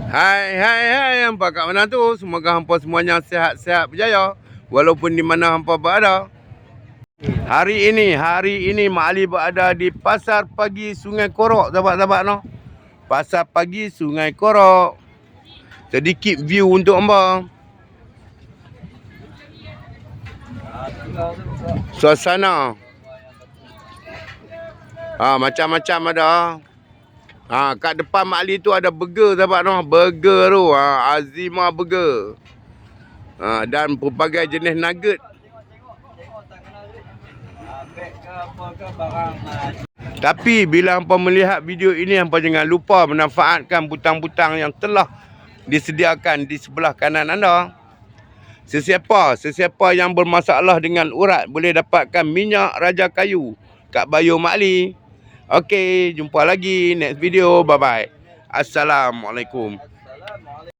Hai, hampa kat mana tu? Semoga hampa semuanya sihat-sihat berjaya walaupun di mana hampa berada. Hari ini Mak Ali berada di Pasar Pagi Sungai Korok, sahabat-sahabat no. Pasar Pagi Sungai Korok. Sedikit view untuk hamba. Suasana. Macam-macam ada. Kat depan Mak Ali tu ada burger, sahabat no. Burger tu, Azima Burger. Dan pelbagai jenis nugget. Tapi bila hampa melihat video ini, hampa jangan lupa memanfaatkan butang-butang yang telah disediakan di sebelah kanan anda. Sesiapa yang bermasalah dengan urat boleh dapatkan minyak Raja Kayu kat Bayo Mak Ali. Okey, jumpa lagi next video. Bye bye. Assalamualaikum.